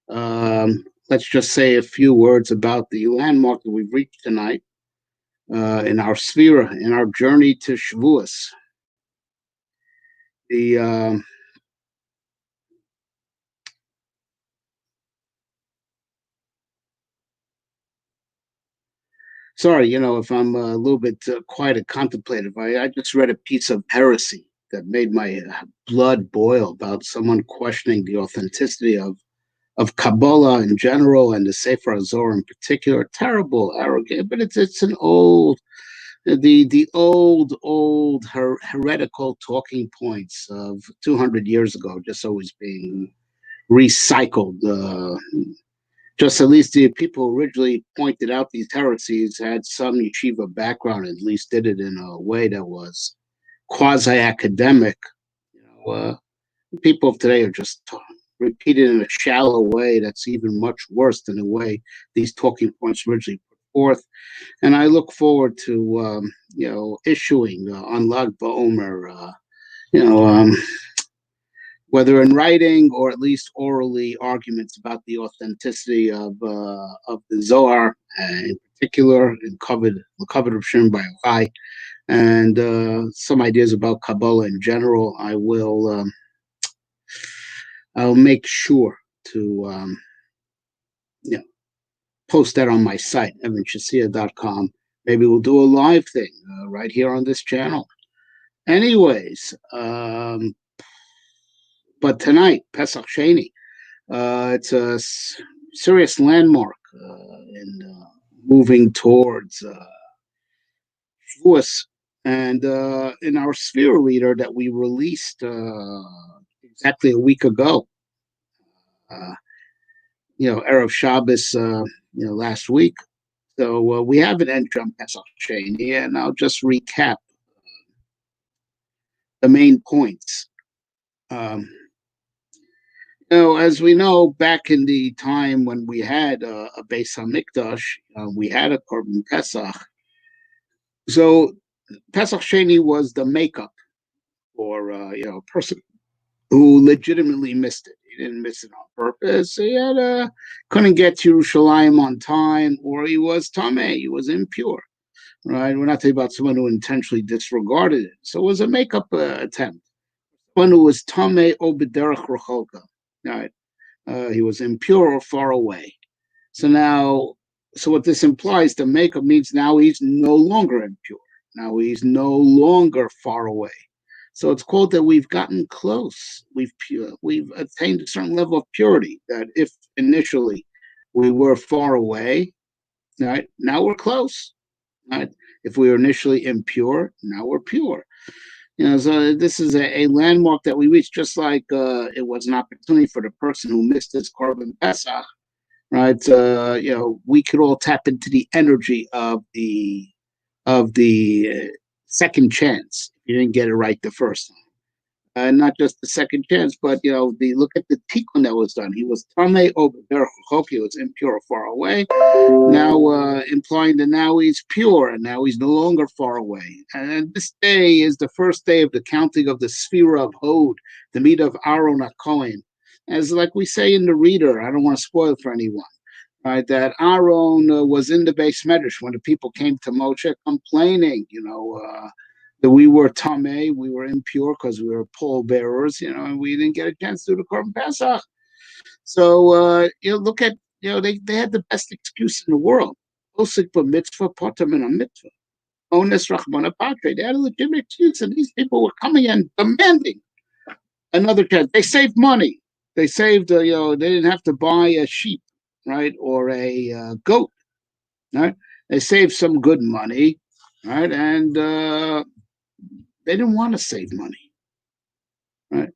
Let's just say a few words about the landmark that we've reached tonight in our sphere, in our journey to Shavuos. The Sorry, if I'm a little bit quiet and contemplative, I just read a piece of heresy that made my blood boil about someone questioning the authenticity of Kabbalah in general and the Sefer Azor in particular. Terrible, arrogant, but it's an old the old heretical talking points of 200 years ago, just always being recycled. Just at least the people who originally pointed out these heresies had some yeshiva background, at least did it in a way that was quasi-academic. People of today are just repeated in a shallow way that's even much worse than the way these talking points originally put forth. And I look forward to, issuing on Lag BaOmer, whether in writing or at least orally, arguments about the authenticity of the Zohar, in particular, in the covered of Shem by Yochai, and some ideas about Kabbalah in general. I'll make sure to post that on my site, evanshassia.com. Maybe we'll do a live thing right here on this channel. Anyways, but tonight, Pesach Sheni, it's a serious landmark in moving towards Shavuos. And in our sphere reader that we released exactly a week ago, Erev Shabbos, last week. So we have an entry on Pesach Sheni, and I'll just recap the main points. As we know, back in the time when we had a Beis HaMikdash, we had a Korban Pesach. So Pesach Sheni was the makeup for a person who legitimately missed it. He didn't miss it on purpose. He couldn't get to Yerushalayim on time, or he was tameh, he was impure. Right? We're not talking about someone who intentionally disregarded it. So it was a makeup attempt. Someone who was tameh o b'derech rechoka. Right? He was impure or far away. So what this implies, the makeup means now he's no longer impure. Now he's no longer far away. So it's called that we've gotten close. We've attained a certain level of purity that if initially we were far away, right, now we're close. Right? If we were initially impure, now we're pure. So this is a landmark that we reached, just like it was an opportunity for the person who missed his Korban Pesach, right? We could all tap into the energy of the second chance. You didn't get it right the first time. Not just the second chance, but look at the tikkun that was done. He was tamei over he was impure far away. Now implying that now he's pure and now he's no longer far away. And this day is the first day of the counting of the sphere of Hod, the meat of Aaron HaKohen. As like we say in the reader, I don't want to spoil it for anyone. Right, that Aaron was in the Beis Medrash when the people came to Moshe complaining, that we were tameh, we were impure because we were pallbearers, and we didn't get a chance to do the Korban Pesach. So, look at, they had the best excuse in the world. Osik b'mitzvah, potam in a mitzvah. Ones rachmana patre. They had a legitimate excuse, and these people were coming and demanding another chance. They saved money. They saved, they didn't have to buy a sheep, right, or a goat, right? They saved some good money, right, and they didn't want to save money, right?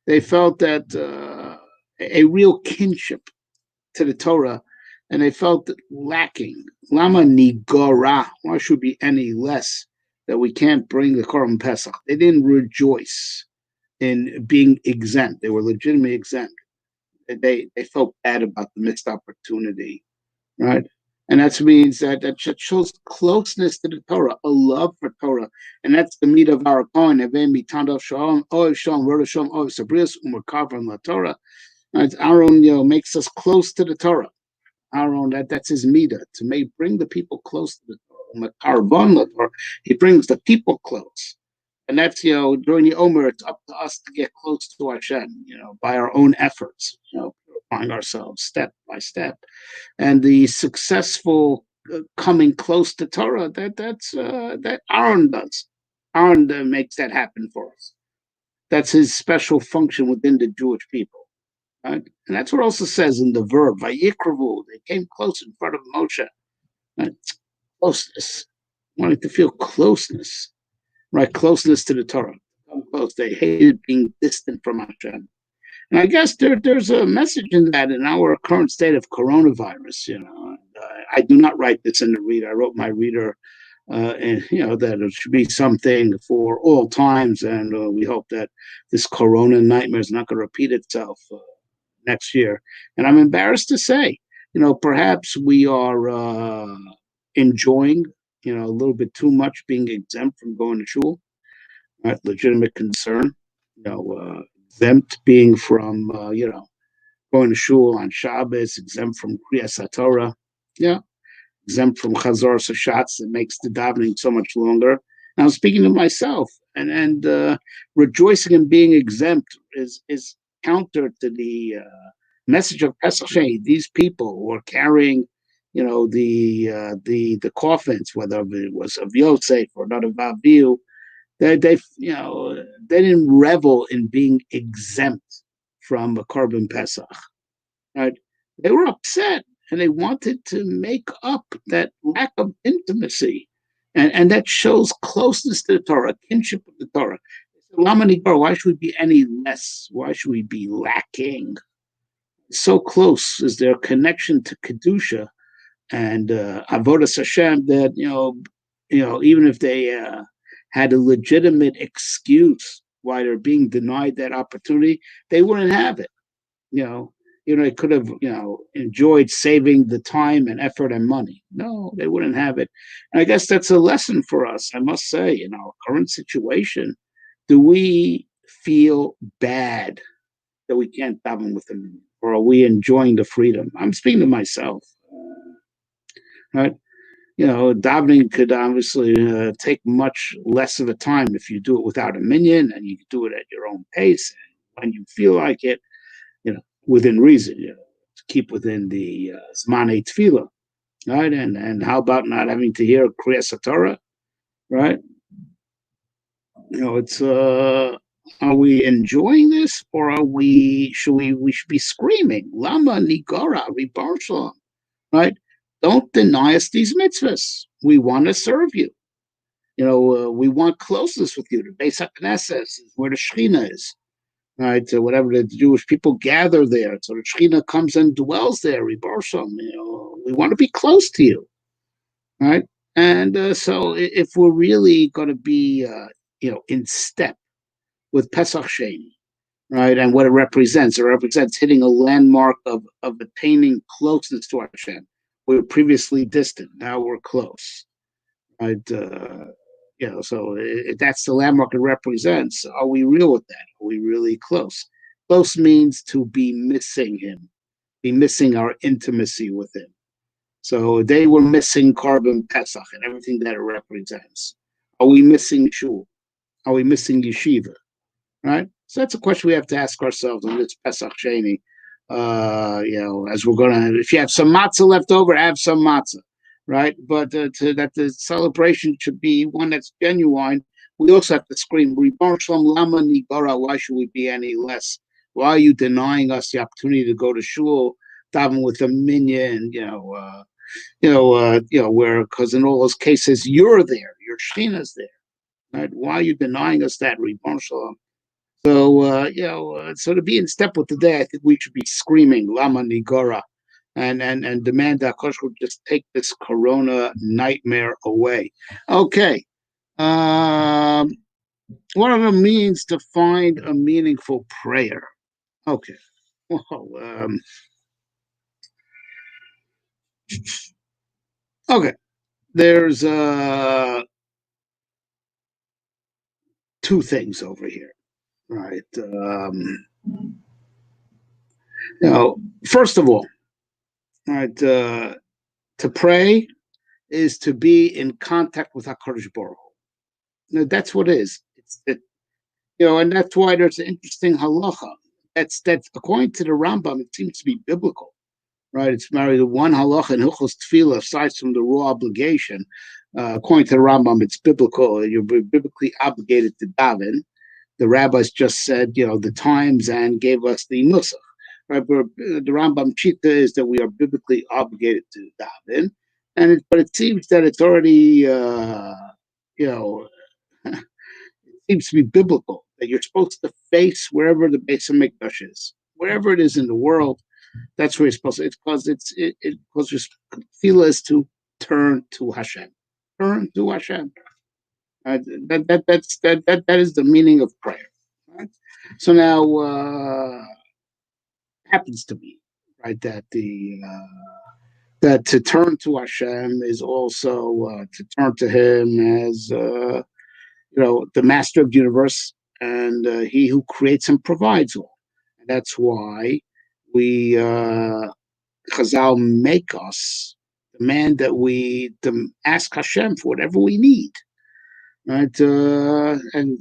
They felt that a real kinship to the Torah, and they felt lacking. Lama nigora? Why should be any less that we can't bring the Korban Pesach? They didn't rejoice in being exempt. They were legitimately exempt. They felt bad about the missed opportunity, right? And that means that shows closeness to the Torah, a love for Torah. And that's the meat of our Kohen, Torah. Aaron, makes us close to the Torah. Aaron, that's his midah, to bring the people close to the Torah. He brings the people close. And that's, during the Omer, it's up to us to get close to Hashem, by our own efforts, purifying ourselves step by step. And the successful coming close to Torah, that Aaron does. Aaron makes that happen for us. That's his special function within the Jewish people. Right? And that's what also says in the verb, Vayikravu, they came close in front of Moshe. Right? Closeness, wanting to feel closeness, right? Closeness to the Torah. Come close. They hated being distant from Hashem. And I guess there's a message in that in our current state of coronavirus. I do not write this in the reader. I wrote my reader, and that it should be something for all times. And we hope that this corona nightmare is not going to repeat itself next year. And I'm embarrassed to say, perhaps we are enjoying, a little bit too much being exempt from going to shul. Right? Legitimate concern. Exempt being from, going to shul on Shabbos, exempt from Kriyas HaTorah, exempt from Chazor Sashatz that makes the davening so much longer. And I'm speaking to myself, and rejoicing in being exempt is counter to the message of Pesach Sheni. These people who are carrying, the coffins, whether it was of Yosef or not of Avihu, they didn't revel in being exempt from a Korban Pesach. Right? They were upset and they wanted to make up that lack of intimacy. And that shows closeness to the Torah, kinship with the Torah. Why should we be any less? Why should we be lacking? So close is their connection to Kedusha and Avodas Hashem that, even if they had a legitimate excuse why they're being denied that opportunity, they wouldn't have it. They could have, enjoyed saving the time and effort and money. No, they wouldn't have it. And I guess that's a lesson for us, I must say, in our current situation. Do we feel bad that we can't daven with them? Or are we enjoying the freedom? I'm speaking to myself. Right? Davening could obviously take much less of a time if you do it without a minyan, and you can do it at your own pace and when you feel like it, within reason, to keep within the Zmanei Tefillah, right? And how about not having to hear Kriyas HaTorah, right? It's are we enjoying this, or we should be screaming, Lama Nigara Ribar Shalom, right? Don't deny us these mitzvahs. We want to serve you. We want closeness with you. The Beis HaKnesses is where the Shechina is, right? So whatever the Jewish people gather there. So the Shechina comes and dwells there. We want to be close to you, right? And so if we're really going to be, in step with Pesach Sheni, right, and what it represents hitting a landmark of attaining closeness to Hashem. We were previously distant, now we're close, right? So that's the landmark it represents. Are we real with that? Are we really close? Close means to be missing him, be missing our intimacy with him. So they were missing Korban Pesach and everything that it represents. Are we missing shul? Are we missing yeshiva? Right? So that's a question we have to ask ourselves on this Pesach Sheni. As we're going to, if you have some matzah left over, have some matzah, right? But that the celebration should be one that's genuine, we also have to scream, Ribono Shel Olam, Lama Nigara, why should we be any less? Why are you denying us the opportunity to go to shul, daven with a minyan, where, because in all those cases, you're there, your Shechina's there, right? Why are you denying us that, Ribono Shel Olam? So, so to be in step with the day, I think we should be screaming Lama Nigora and demand that Kosh will just take this corona nightmare away. Okay. What are the means to find a meaningful prayer? Okay. Well, okay. There's two things over here. Right. Now, first of all, right, to pray is to be in contact with HaKadosh Baruch Hu. Now, that's what it is. And that's why there's an interesting halacha. That's according to the Rambam, it seems to be biblical, right? It's married to one halacha in Hilchos Tefillah, aside from the raw obligation. According to the Rambam, it's biblical. You're biblically obligated to daven. The rabbis just said, the times and gave us the nusach. Right? But the Rambam Chita is that we are biblically obligated to daven, but it seems that it's already, it seems to be biblical that you're supposed to face wherever the Beis Hamikdash is, wherever it is in the world. That's where you're supposed to. It's because your tefillah is to turn to Hashem. Turn to Hashem. That is the meaning of prayer. Right? So now happens to be right that that to turn to Hashem is also to turn to Him as the Master of the universe and He who creates and provides all. And that's why we Chazal make us demand that we ask Hashem for whatever we need. Right? And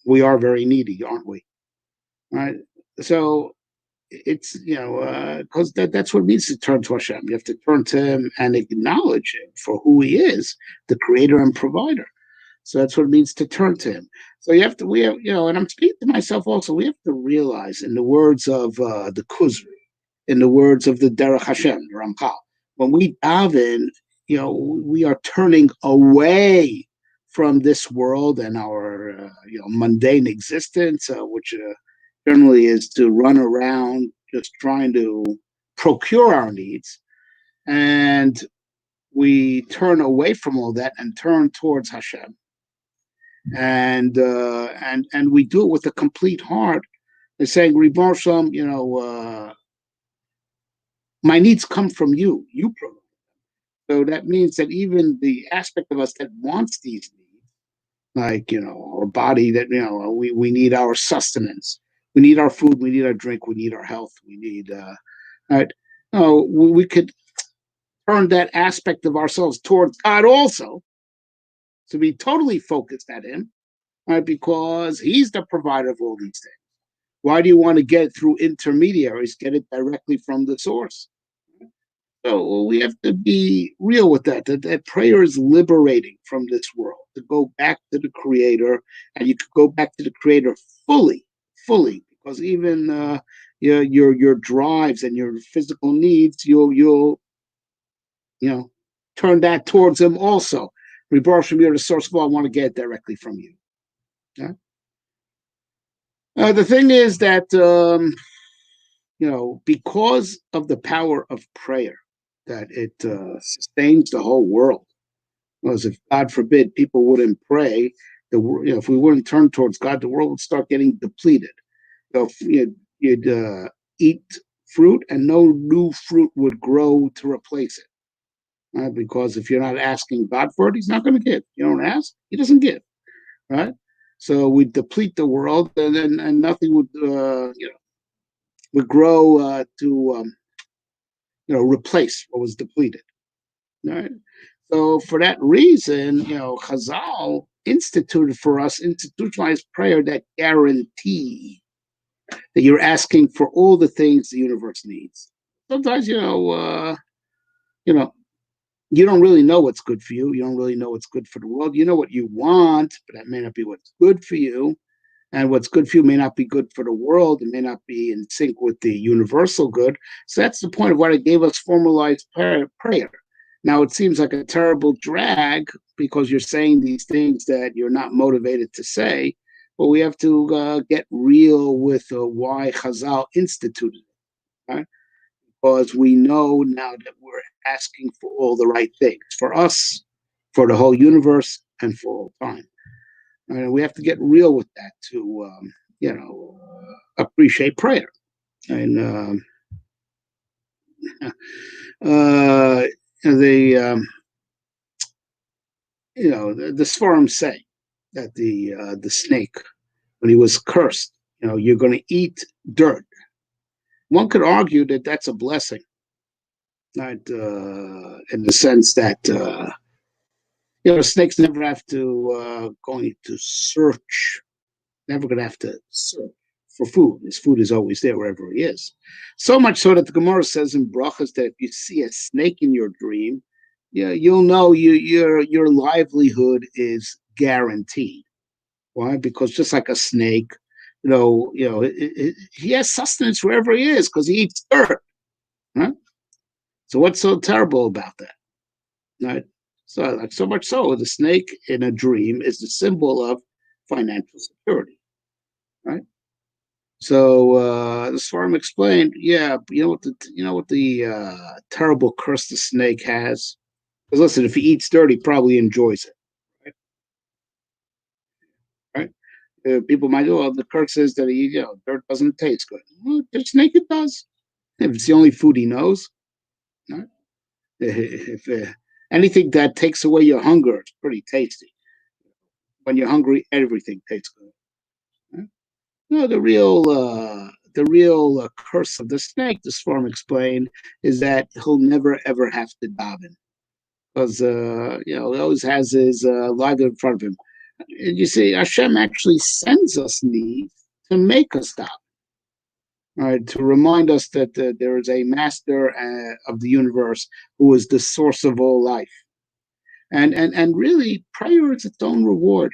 we are very needy, aren't we? Right? So it's, because that's what it means to turn to Hashem. You have to turn to Him and acknowledge Him for who He is, the creator and provider. So that's what it means to turn to Him. So we have, and I'm speaking to myself also, we have to realize, in the words of the Kuzri, in the words of the Derech Hashem, the Ramchal, when we daven, we are turning away from this world and our mundane existence, which generally is to run around just trying to procure our needs, and we turn away from all that and turn towards Hashem, and we do it with a complete heart. They're saying, Ribbono Shel Olam, my needs come from you. You provide. So that means that even the aspect of us that wants these needs, like, our body, that, we need our sustenance. We need our food. We need our drink. We need our health. We need, right? We could turn that aspect of ourselves towards God also, to be totally focused at Him, right? Because He's the provider of all these things. Why do you want to get it through intermediaries? Get it directly from the source. So we have to be real with that prayer is liberating from this world, to go back to the Creator, and you could go back to the Creator fully, because even your drives and your physical needs, you'll turn that towards Him also. Ribbono Shel Olam, you're the source of all. I want to get it directly from you. Yeah? The thing is that because of the power of prayer, that it sustains the whole world. Because if, God forbid, people wouldn't pray, if we wouldn't turn towards God, the world would start getting depleted. You'd eat fruit, and no new fruit would grow to replace it. Right? Because if you're not asking God for it, He's not going to give. You don't ask, He doesn't give. Right? So we deplete the world, and nothing would would grow to replace what was depleted. Right? So for that reason, Chazal institutionalized prayer that guarantee that you're asking for all the things the universe needs. Sometimes, you don't really know what's good for you. You don't really know what's good for the world. You know what you want, but that may not be what's good for you. And what's good for you may not be good for the world. It may not be in sync with the universal good. So that's the point of why it gave us formalized prayer. Now, it seems like a terrible drag because you're saying these things that you're not motivated to say, but we have to get real with why Chazal instituted it, right? Because we know now that we're asking for all the right things, for us, for the whole universe, and for all time. And we have to get real with that to, appreciate prayer. And the Sforim say that the snake, when he was cursed, you're going to eat dirt. One could argue that that's a blessing, not in the sense that snakes never have to going to search, never going to have to search for food. His food is always there wherever he is. So much so that the Gemara says in Brachas that if you see a snake in your dream, yeah, you'll know your livelihood is guaranteed. Why? Because just like a snake, he has sustenance wherever he is because he eats dirt. Huh? So what's so terrible about that? Right? So much so, the snake in a dream is the symbol of financial security. Right? So the Svarim explained, yeah, you know what the terrible curse the snake has. Because listen, if he eats dirt, he probably enjoys it. Right? People might go, well, the curse says that dirt doesn't taste good. Well, the snake it does. If it's the only food he knows. Right? If anything that takes away your hunger, it's pretty tasty. When you're hungry, everything tastes good. Right? No, the real curse of the snake, this form explained, is that he'll never ever have to daven because he always has his life in front of him. And you see, Hashem actually sends us needs to make us daven, right? To remind us that there is a master of the universe who is the source of all life, and really, prayer is its own reward,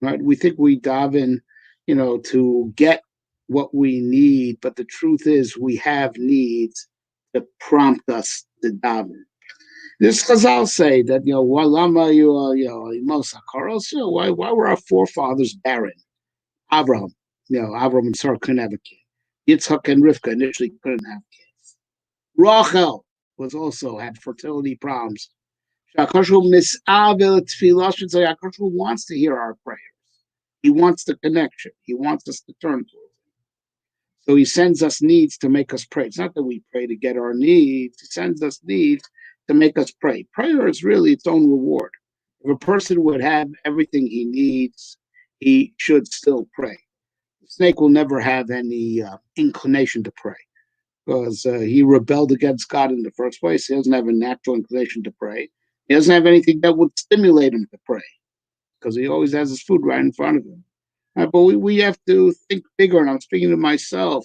right? We think we daven, to get what we need, but the truth is we have needs that prompt us to daven. This Chazal say that walama why were our forefathers barren? Abraham, Abraham and Sarah couldn't have a kid. Yitzhak and Rivka initially couldn't have kids. Rachel was also had fertility problems. Akash wants to hear our prayers. He wants the connection. He wants us to turn towards him. So he sends us needs to make us pray. It's not that we pray to get our needs. He sends us needs to make us pray. Prayer is really its own reward. If a person would have everything he needs, he should still pray. The snake will never have any inclination to pray because he rebelled against God in the first place. He doesn't have a natural inclination to pray. He doesn't have anything that would stimulate him to pray because he always has his food right in front of him. But we have to think bigger, and I'm speaking to myself,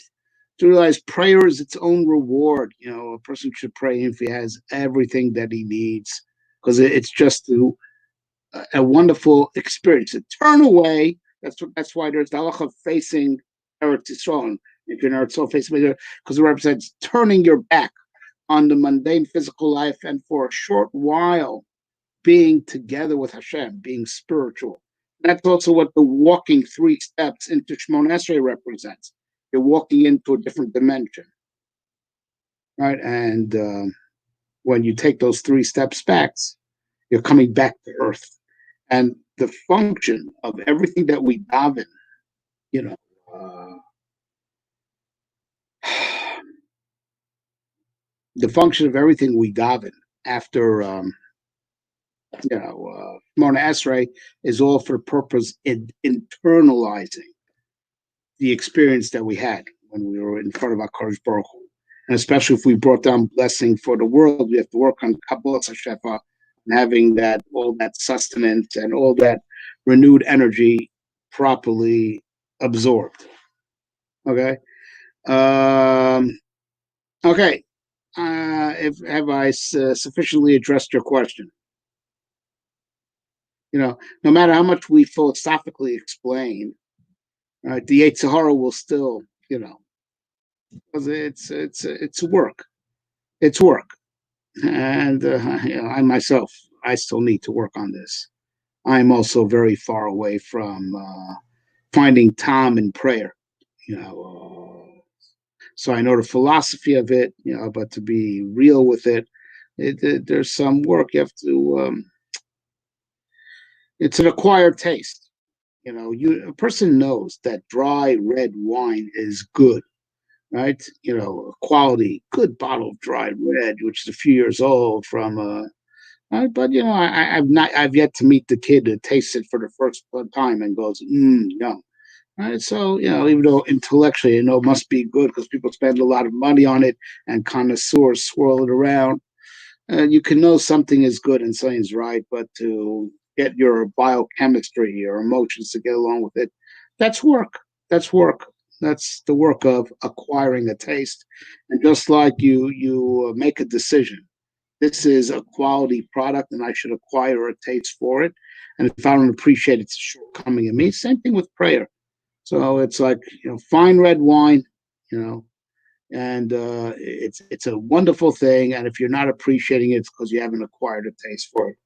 to realize prayer is its own reward. A person should pray if he has everything that he needs because it's just a wonderful experience. To turn away, that's why there's the halacha of facing Eretz Yisrael. If you're in Eretz Yisrael, facing because it represents turning your back on the mundane physical life and for a short while being together with Hashem, being spiritual. That's also what the walking 3 steps into Shemona Esrei represents. You're walking into a different dimension, right? And when you take those 3 steps back, you're coming back to earth. And the function of everything that we daven, the function of everything we daven after Shemona Esrei is all for the purpose in internalizing the experience that we had when we were in front of our Kodesh Baruch Hu. And especially if we brought down blessing for the world, we have to work on Kabbalas HaShefa and having all that sustenance and all that renewed energy properly absorbed. Okay. Okay. Have I sufficiently addressed your question? No matter how much we philosophically explain, the Yetzer Hara will still, because it's work. It's work, and I myself, I still need to work on this. I'm also very far away from finding time in prayer, so I know the philosophy of it, but to be real with it, there's some work you have to. It's an acquired taste. A person knows that dry red wine is good, right? Quality, good bottle of dry red, which is a few years old from but I've yet to meet the kid that tastes it for the first time and goes, yum. Right? So, even though intellectually, it must be good because people spend a lot of money on it and connoisseurs swirl it around. You can know something is good and something's right, but to get your biochemistry, your emotions to get along with it, that's work. That's work. That's the work of acquiring a taste. And just like you make a decision, this is a quality product, and I should acquire a taste for it. And if I don't appreciate it's a shortcoming in me, same thing with prayer. So it's like fine red wine, you know, and it's a wonderful thing. And if you're not appreciating it, it's because you haven't acquired a taste for it.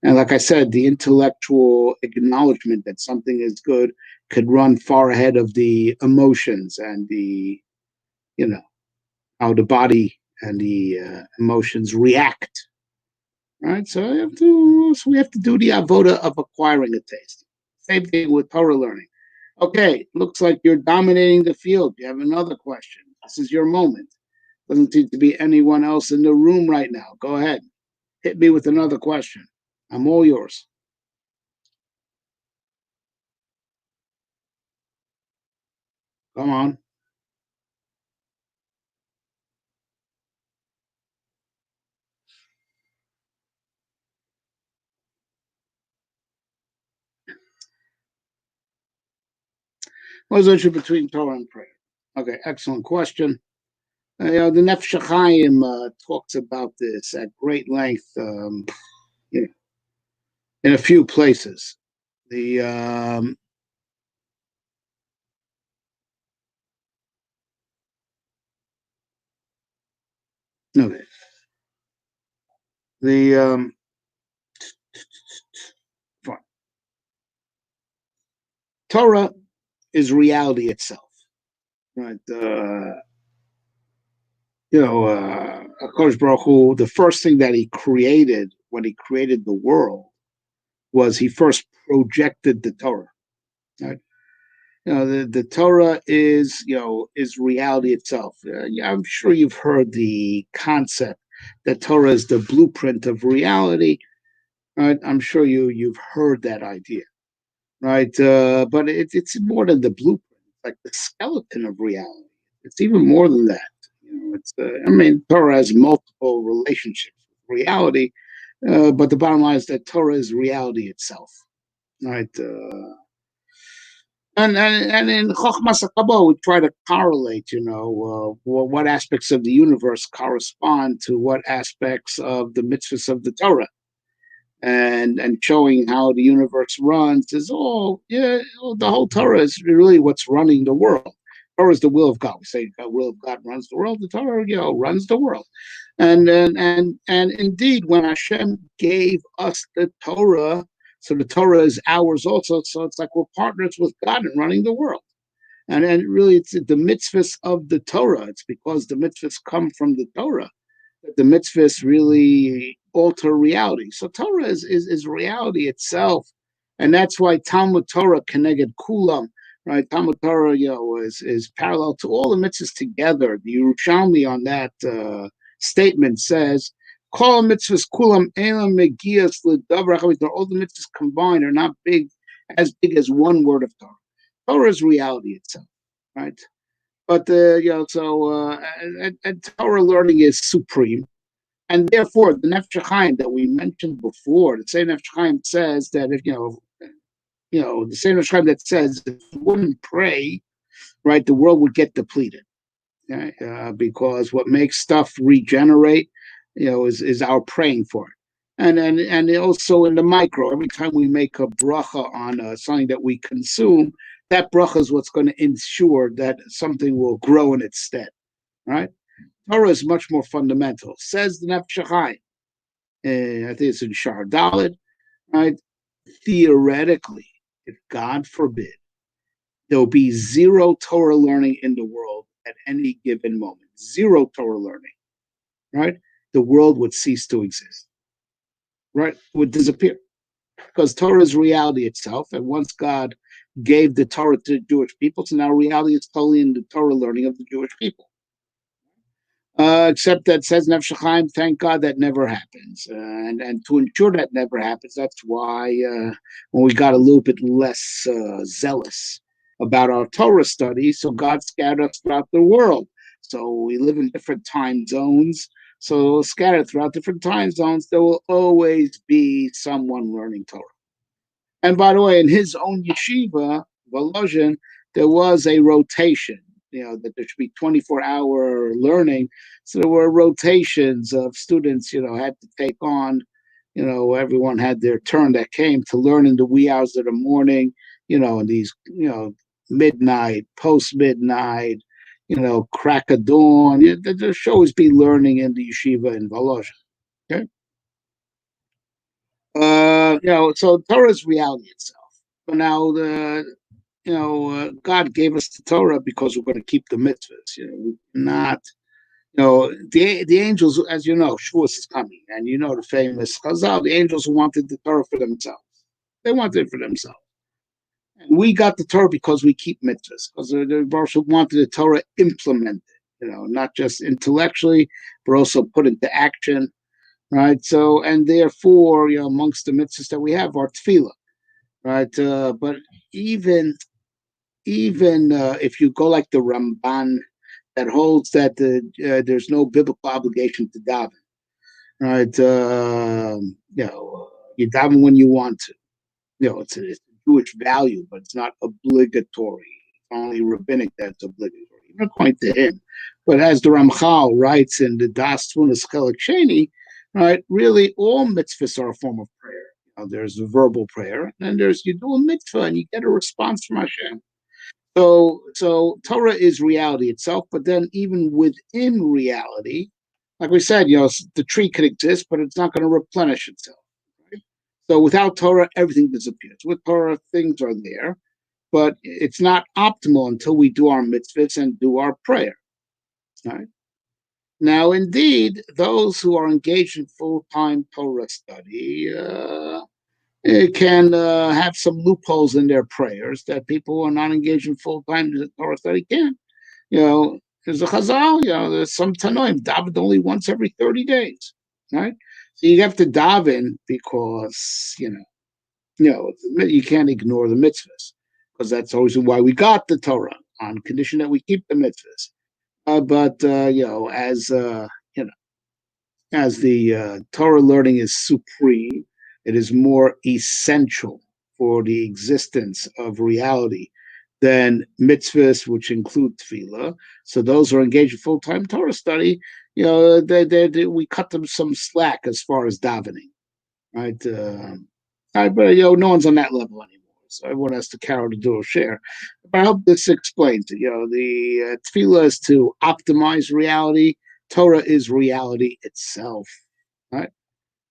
And like I said, the intellectual acknowledgement that something is good could run far ahead of the emotions and the how the body and the emotions react. Right, so we have to do the avoda of acquiring a taste. Same thing with Torah learning. Okay, looks like you're dominating the field. You have another question. This is your moment. Doesn't seem to be anyone else in the room right now. Go ahead. Hit me with another question. I'm all yours. Come on. What's the issue between Torah and prayer? Okay, excellent question. The Nefesh Chaim talks about this at great length in a few places. The okay, the Torah is reality itself, right? Akash Baruch Hu, the first thing that he created when he created the world was he first projected the Torah. Right? The Torah is reality itself. Yeah, I'm sure you've heard the concept that Torah is the blueprint of reality. Right? I'm sure you've heard that idea, right? But it's more than the blueprint. It's like the skeleton of reality. It's even more than that. I mean, Torah has multiple relationships with reality, but the bottom line is that Torah is reality itself, right? And in Chochmas HaKabbalah, we try to correlate, what aspects of the universe correspond to what aspects of the mitzvahs of the Torah, and showing how the universe runs is all, the whole Torah is really what's running the world. Torah is the will of God. We say the will of God runs the world. The Torah, runs the world. And indeed, when Hashem gave us the Torah, so the Torah is ours also. So it's like we're partners with God in running the world. And really, it's the mitzvahs of the Torah. It's because the mitzvahs come from the Torah that the mitzvahs really alter reality. So Torah is reality itself. And that's why Talmud Torah connected Kulam, right? Talmud Torah, is parallel to all the mitzvahs together. The Yerushalmi on that statement says, Kol mitzvahs kulam elam megias l'davar hachamid. All the mitzvahs combined are not as big as one word of Torah. Torah is reality itself, right? But and Torah learning is supreme, and therefore the Nefesh Chaim that we mentioned before, the same Nefesh Chaim says that if the same Nefesh Chaim that says if you wouldn't pray, right, the world would get depleted, okay? Because what makes stuff regenerate, is our praying for it. And also in the micro, every time we make a bracha on something that we consume, that bracha is what's going to ensure that something will grow in its stead, right? Torah is much more fundamental. Says the Nefesh Chaim, I think it's in Shar Dalit, right? Theoretically, if God forbid, there'll be zero Torah learning in the world at any given moment. Zero Torah learning, right? The world would cease to exist, right? It would disappear because Torah is reality itself. And once God gave the Torah to the Jewish people, so now reality is totally in the Torah learning of the Jewish people. Except that says Nefesh Chaim, thank God that never happens. And to ensure that never happens, that's why when we got a little bit less zealous about our Torah study. So God scattered us throughout the world. So we live in different time zones. So scattered throughout different time zones, there will always be someone learning Torah. And by the way, in his own yeshiva, Volozhin, there was a rotation, that there should be 24-hour learning. So there were rotations of students, had to take on, everyone had their turn that came to learn in the wee hours of the morning, in these, midnight, post midnight, crack of dawn. There should always be learning in the yeshiva in Volozhin. Okay. So Torah is reality itself. But now God gave us the Torah because we're going to keep the mitzvahs. Not, the angels, as you know, Shabbos is coming, and the famous Chazal, the angels who wanted the Torah for themselves. They wanted it for themselves. And we got the Torah because we keep mitzvahs, because the Baruch Hu wanted the Torah implemented, not just intellectually, but also put into action, right? So, and therefore, amongst the mitzvahs that we have are tefillah, right? But even if you go like the Ramban that holds that there's no biblical obligation to daven, right? You daven when you want to. It's a Jewish value, but it's not obligatory. It's only rabbinic that's obligatory, even according to him. But as the Ramchal writes in the Das Tvunas Chelik Sheni, right? Really, all mitzvahs are a form of prayer. There's a verbal prayer, and there's you do a mitzvah and you get a response from Hashem. So Torah is reality itself, but then even within reality, like we said, the tree could exist, but it's not going to replenish itself. Right? So without Torah, everything disappears. With Torah, things are there, but it's not optimal until we do our mitzvahs and do our prayer. Right? Now, indeed, those who are engaged in full-time Torah study, it can have some loopholes in their prayers that people who are not engaged in full-time Torah study can. There's a chazal, there's some tanoim, daven only once every 30 days, right? So you have to daven because, you can't ignore the mitzvahs, because that's always why we got the Torah, on condition that we keep the mitzvahs. But as the Torah learning is supreme, it is more essential for the existence of reality than mitzvahs, which include tefillah. So those who are engaged in full-time Torah study, we cut them some slack as far as davening, right? But no one's on that level anymore. So everyone has to carry the dual share. But I hope this explains it. The tefillah is to optimize reality. Torah is reality itself, right?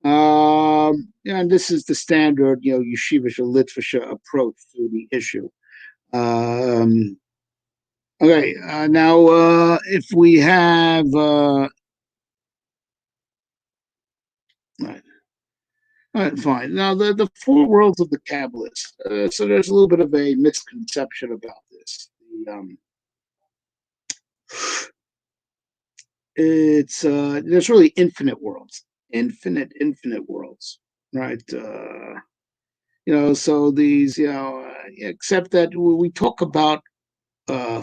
And this is the standard, yeshivish or litvisha approach to the issue. Okay, now if we have, right. All right, fine. Now, the four worlds of the Kabbalists. So there's a little bit of a misconception about this. There's really infinite worlds, infinite worlds, right? So these, except that we talk about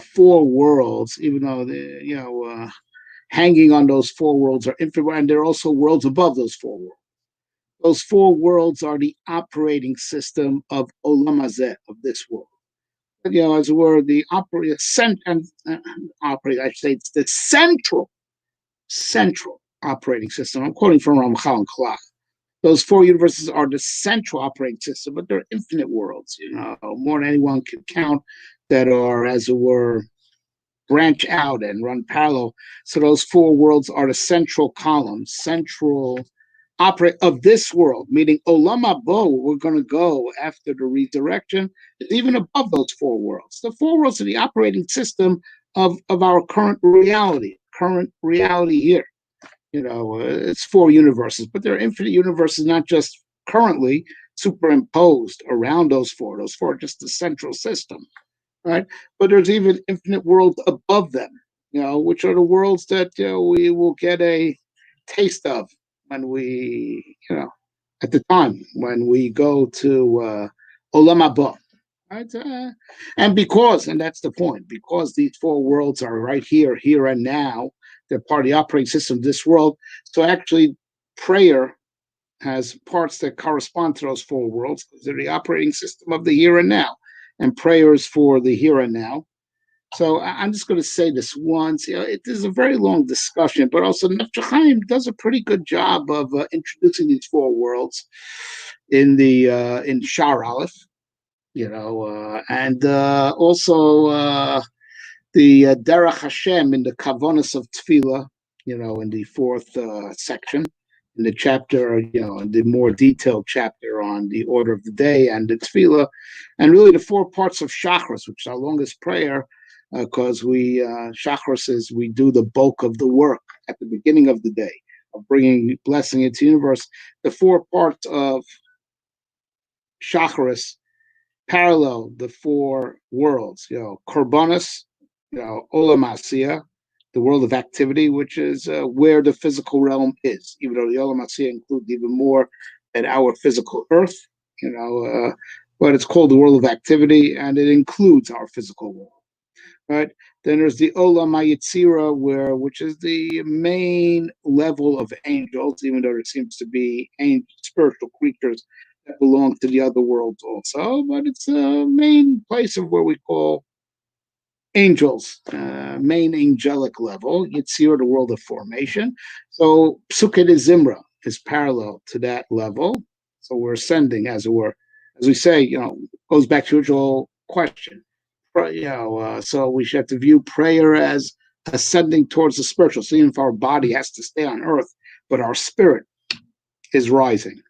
four worlds, even though hanging on those four worlds are infinite, and there are also worlds above those four worlds. Those four worlds are the operating system of Olam Hazeh, of this world. As it were, the operate, I should say, it's the central operating system. I'm quoting from Ramchal and Klach. Those four universes are the central operating system, but they're infinite worlds, more than anyone can count, that are, as it were, branch out and run parallel. So those four worlds are the central column, central operate of this world, meaning Olam Habo, we're going to go after the resurrection, is even above those four worlds. The four worlds are the operating system of our current reality here. It's four universes, but there are infinite universes, not just currently superimposed around those four. Those four are just the central system, right? But there's even infinite worlds above them, which are the worlds that we will get a taste of when we, at the time when we go to Olam Haba. Right? And that's the point, because these four worlds are right here, here and now, they're part of the operating system of this world. So actually, prayer has parts that correspond to those four worlds because they're the operating system of the here and now, and prayer is for the here and now. So I'm just going to say this once. It is a very long discussion, but also Nefesh Chaim does a pretty good job of introducing these four worlds in Shar Aleph, and also the Derech Hashem in the Kavonis of Tefillah, in the fourth section, in the chapter, in the more detailed chapter on the order of the day and the Tefillah, and really the four parts of Shachris, which is our longest prayer, because Shachris is we do the bulk of the work at the beginning of the day of bringing blessing into the universe. The four parts of Shachris parallel the four worlds, Korbanos, Olam Asiya, the world of activity, which is where the physical realm is, even though the Olam Asiya includes even more than our physical earth, but it's called the world of activity, and it includes our physical world. Right? Then there's the Olam Hayetzira, which is the main level of angels, even though there seems to be spiritual creatures that belong to the other worlds also, but it's a main place of where we call angels, main angelic level. Yetzirah, the world of formation. So Psukkah de Zimra is parallel to that level. So we're ascending, as it were. As we say, goes back to the original question. So we should have to view prayer as ascending towards the spiritual. So even if our body has to stay on earth, but our spirit is rising,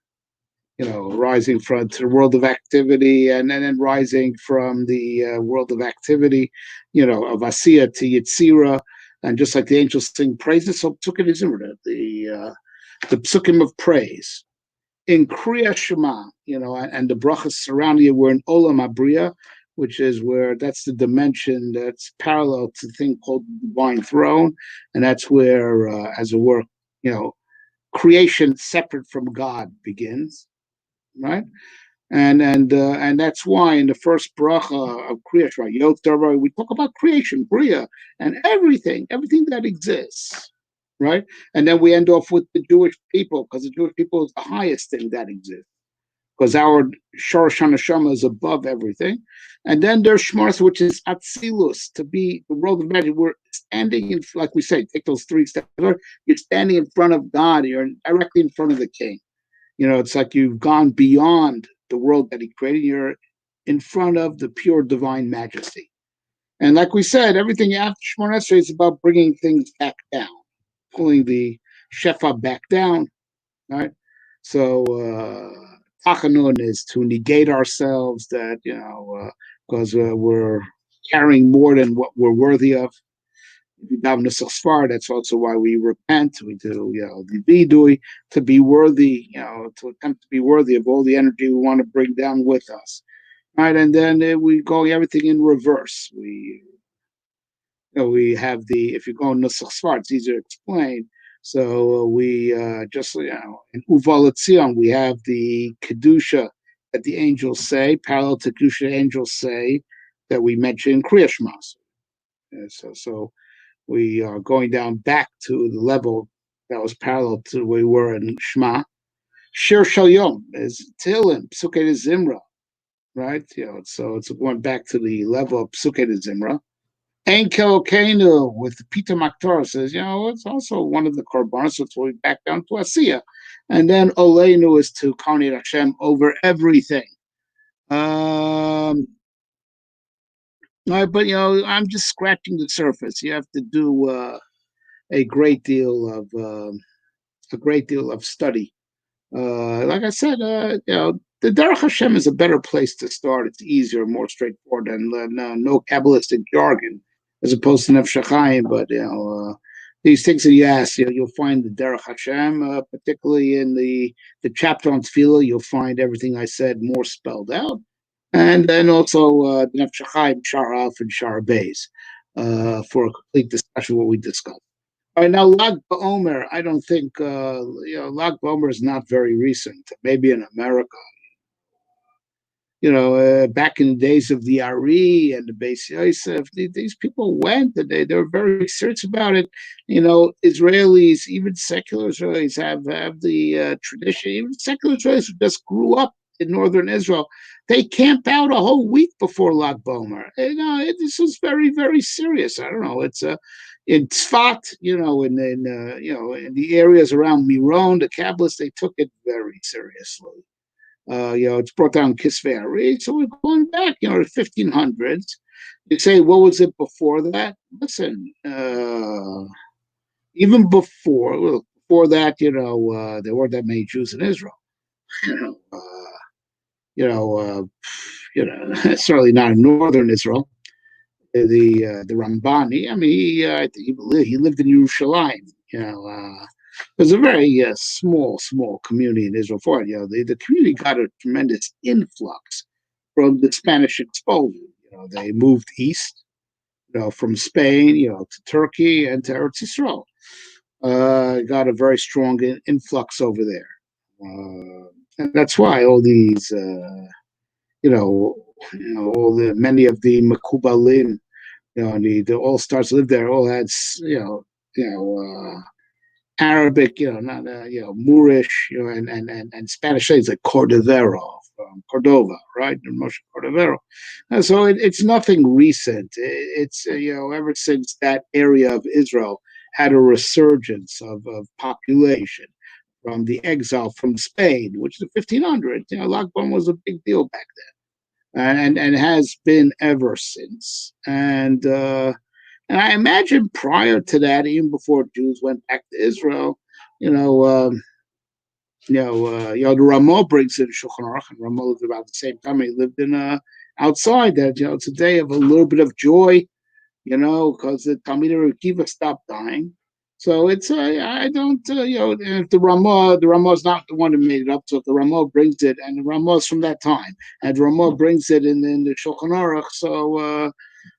rising from to the world of activity, and then rising from the world of activity, of Asiya to Yetzira. And just like the angels sing praises, so Psukim is the Psukim of praise. In Kriya Shema, and the brachas surrounding it, we're in Olam Abriya, which is where that's the dimension that's parallel to the thing called the divine throne. And that's where, as it were, creation separate from God begins, right? And that's why in the first bracha of Kriya Shema, we talk about creation, Bria, and everything that exists, right? And then we end off with the Jewish people, because the Jewish people is the highest thing that exists, because our Shorosh HaNeshama is above everything. And then there's Shmars, which is Atzilus, to be the world of magic. We're standing in, like we say, take those 3 steps. You're standing in front of God. You're directly in front of the King. It's like you've gone beyond the world that he created. You're in front of the pure divine majesty. And like we said, everything after Shemona Esrei is about bringing things back down, pulling the Shefa back down, right? So, Tachanun is to negate ourselves, that, because we're carrying more than what we're worthy of. That's also why we repent. We do, the vidui, to be worthy, to attempt to be worthy of all the energy we want to bring down with us, right? And then we go everything in reverse. We have if you go in Nusach Sfar, it's easier to explain. So we just, in Uval Etzion, we have the Kedusha that the angels say, parallel to Kedusha angels say, that we mentioned in Kriya Shema. So we are going down back to the level that was parallel to where we were in Shema. Shir Shal Yom is Tehillim, Psukkah de Zimra, right? So it's going back to the level of Psukkah de Zimra. Ein Kelokenu with Peter Maktor says, it's also one of the korbanos, so it's going back down to Asiya. And then Oleinu is to Karnei Hashem over everything. But I'm just scratching the surface. You have to do a great deal of study. Like I said, the Derech Hashem is a better place to start. It's easier, more straightforward, and no Kabbalistic jargon, as opposed to Nefesh Chaim. But these things that you ask, you'll find the Derech Hashem, particularly in the chapter on Tefillah. You'll find everything I said more spelled out, and then also Nefesh Chaim, Shar Alf, and Shar Beis, for a complete discussion of what we discussed. All right, now Lag BaOmer, I don't think, Lag BaOmer is not very recent. Maybe in America, back in the days of the Ari and the Beis Yosef, these people went and they were very serious about it. Israelis, even secular Israelis, have the tradition. Even secular Israelis who just grew up in northern Israel, they camp out a whole week before Lag Bomer. This is very, very serious. I don't know. It's in Tzfat, in the areas around Miron, the Kabbalists, they took it very seriously. It's brought down Kisvei Ari. So we're going back, the 1500s. You say, what was it before that? Listen, even before that, there weren't that many Jews in Israel. You know, uh, certainly not in northern Israel. The Rambani, I mean, I think he lived in Yerushalayim. It was a very small community in Israel. For it, the community got a tremendous influx from the Spanish expulsion. They moved east, from Spain, to Turkey and to Eretz Yisrael. Got a very strong influx over there, and that's why all these, all the many of the Mekubalim, and the all stars lived there. All had, Arabic, not Moorish, and Spanish names like Cordovero from Cordova, right? And Moshe Cordovero. And so it's nothing recent. It's ever since that area of Israel had a resurgence of population from the exile from Spain, which is the 1500s. Lag Bomer was a big deal back then, and has been ever since. And I imagine prior to that, even before Jews went back to Israel, the Ramah brings in Shulchan Aruch, and Ramah lived about the same time. He lived in outside that. It's a day of a little bit of joy, because the Talmidei Akiva stopped dying. So it's I don't if the Ramah is not the one who made it up. So if the Ramah brings it, and the Ramah is from that time, and Ramah brings it in the Shulchan Aruch,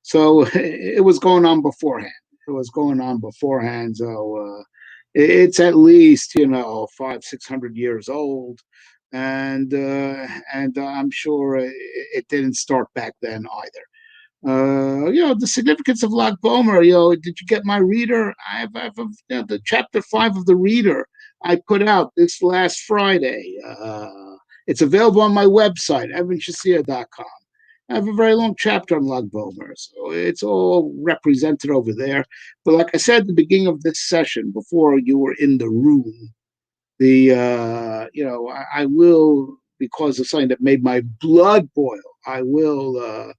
so it was going on beforehand. So it's at least 500-600 years old, and I'm sure it didn't start back then either. The significance of Lag Bomer. Did you get my reader? I've the chapter 5 of the reader I put out this last Friday. It's available on my website, evanshasir.com. I have a very long chapter on Lag Bomer, so it's all represented over there. But like I said at the beginning of this session, before you were in the room, I will, because of something that made my blood boil, I will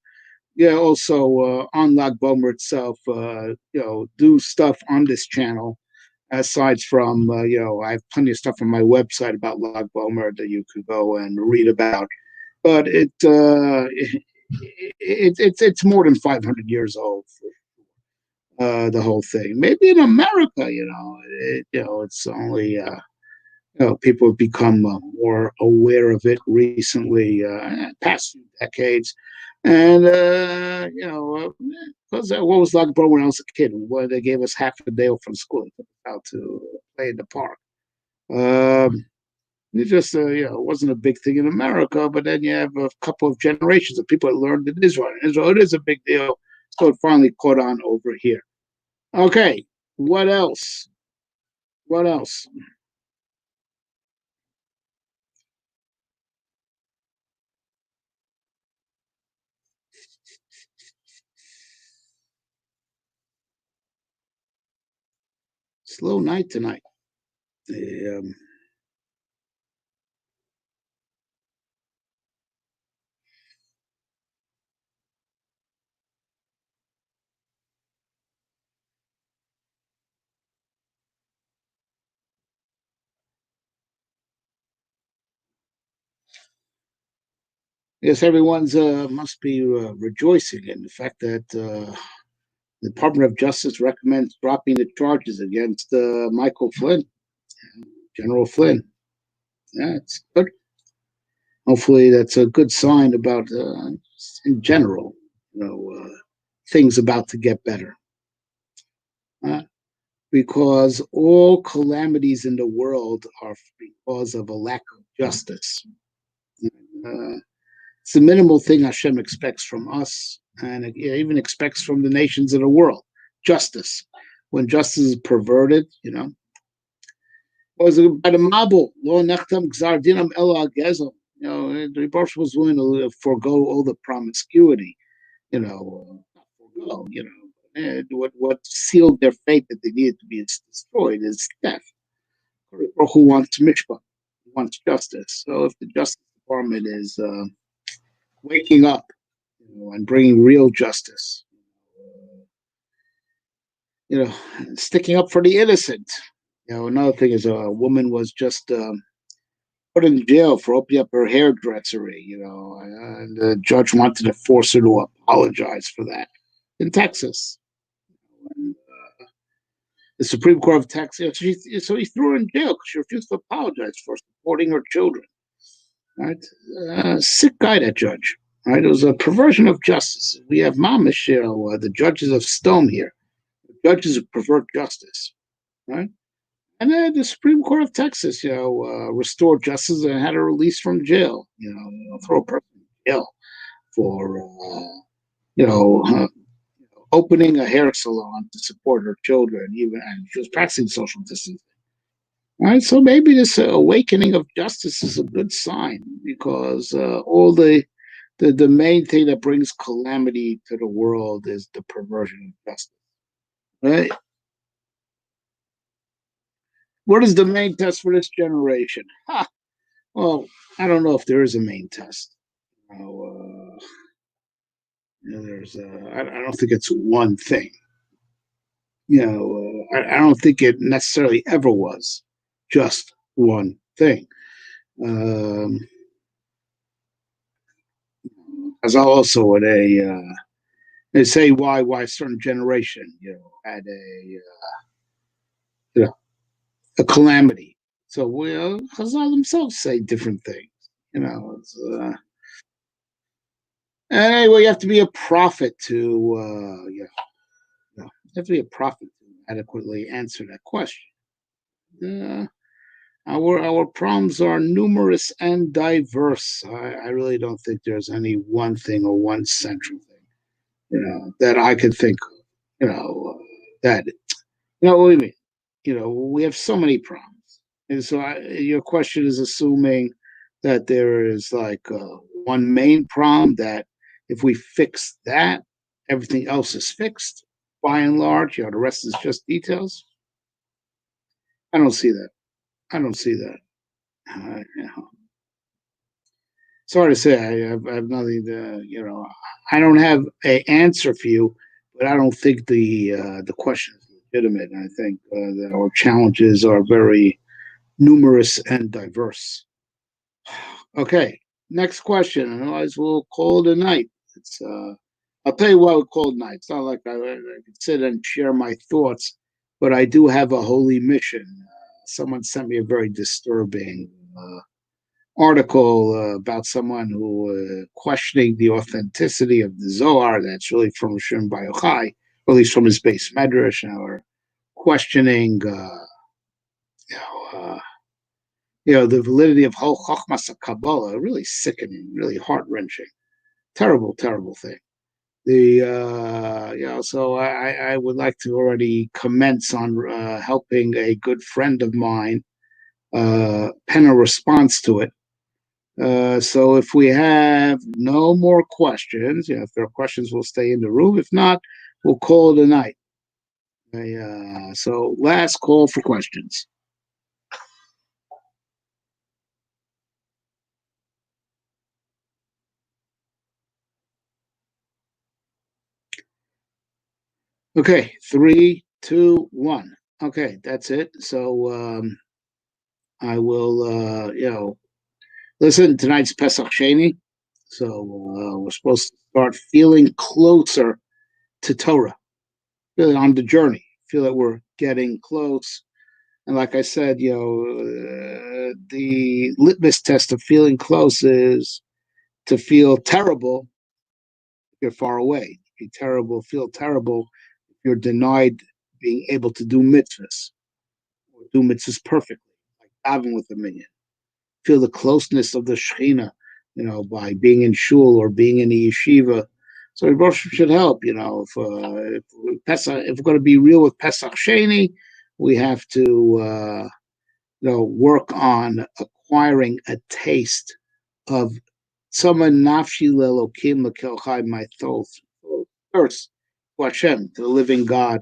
also on Lag Bomer itself, do stuff on this channel. Aside from, I have plenty of stuff on my website about Lag Bomer that you could go and read about. But it's more than 500 years old. The whole thing. Maybe in America, it's only people have become more aware of it recently, past few decades. And because what was Lag Bomer when I was a kid? Well, they gave us half a day off from school out to play in the park. It just it wasn't a big thing in America, but then you have a couple of generations of people that learned in Israel. In Israel, it is a big deal. So it finally caught on over here. Okay, what else? What else? Slow night tonight. Um, yes, everyone's must be rejoicing in the fact that the Department of Justice recommends dropping the charges against Michael Flynn, General Flynn. Yeah, it's good. Hopefully, that's a good sign about, in general, things about to get better. Because all calamities in the world are because of a lack of justice. Uh, It's the minimal thing Hashem expects from us, and it even expects from the nations of the world. Justice. When justice is perverted, was by the Mabul, lo nechtam gzar dinam ela gezel. The Rebbe was willing to forego all the promiscuity, forego, and what sealed their fate that they needed to be destroyed is death. Who wants mishpah, who wants justice. So if the Justice Department is waking up, and bringing real justice, sticking up for the innocent. Another thing is a woman was just put in jail for opening up her hairdressery, and the judge wanted to force her to apologize for that in Texas. And, the Supreme Court of Texas, so he threw her in jail because she refused to apologize for supporting her children. Right? Sick guy, that judge. Right? It was a perversion of justice. We have mamish, the judges of stone here. The judges who pervert justice. Right? And then the Supreme Court of Texas, restored justice and had her released from jail. Throw a person in jail for, opening a hair salon to support her children, and she was practicing social distancing. All right, so maybe this awakening of justice is a good sign, because all the main thing that brings calamity to the world is the perversion of justice. Right? What is the main test for this generation? Well, I don't know if there is a main test. I don't think it's one thing. I don't think it necessarily ever was just one thing. As I also would they say why a certain generation had a calamity. So Chazal themselves say different things. Anyway, you have to be a prophet to you have to be a prophet to adequately answer that question. Our problems are numerous and diverse. I really don't think there's any one thing or one central thing, that I could think of, that, what do you mean? We have so many problems. And so your question is assuming that there is like one main problem that if we fix that, everything else is fixed by and large. The rest is just details. I don't see that. I don't see that. It's hard to say. I have nothing to, I don't have an answer for you, but I don't think the question is legitimate. I think that our challenges are very numerous and diverse. Okay, next question. Otherwise, we'll call it a night. I'll tell you why we call it night. It's not like I could sit and share my thoughts, but I do have a holy mission. Someone sent me a very disturbing article about someone who questioning the authenticity of the Zohar. That's really from Shem Bar Yochai, or at least from his base medrash, or questioning, the validity of whole Chochmas Kabbalah. Really sickening, really heart wrenching, terrible, terrible thing. So I would like to already commence on helping a good friend of mine pen a response to it. So if we have no more questions, if there are questions, we'll stay in the room. If not, we'll call it a night. So last call for questions. Okay, 3, 2, 1. Okay, that's it. So I will, listen. Tonight's Pesach Sheni, so we're supposed to start feeling closer to Torah, really on the journey. Feel that we're getting close. And like I said, the litmus test of feeling close is to feel terrible if you're far away. Feel terrible if you're denied being able to do mitzvahs, or do mitzvahs perfectly, like daven with a minyan. Feel the closeness of the Shekhinah, by being in shul or being in the yeshiva. So Rosh should help. If Pesach, if we're going to be real with Pesach Sheni, we have to work on acquiring a taste of someone nafshi lelokim lekelchai, my thirst to Hashem, to the living God.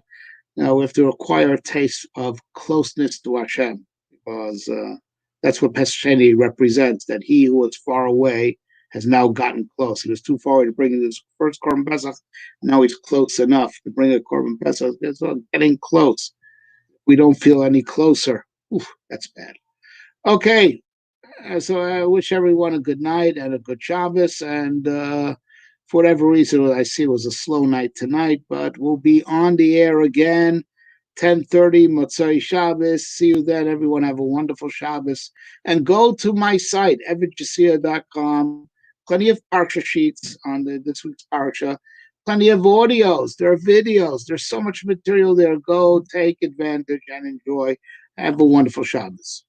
We have to acquire a taste of closeness to Hashem, because that's what Pesach Sheni represents, that he who was far away has now gotten close. He was too far away to bring his first Korban Pesach. Now he's close enough to bring a Korban Pesach. It's getting close. We don't feel any closer. Oof, that's bad. Okay, so I wish everyone a good night and a good Shabbos. And for whatever reason, I see it was a slow night tonight, but we'll be on the air again, 10:30, Motzei Shabbos. See you then. Everyone have a wonderful Shabbos. And go to my site, evetjasia.com. Plenty of parsha sheets on this week's parsha. Plenty of audios. There are videos. There's so much material there. Go take advantage and enjoy. Have a wonderful Shabbos.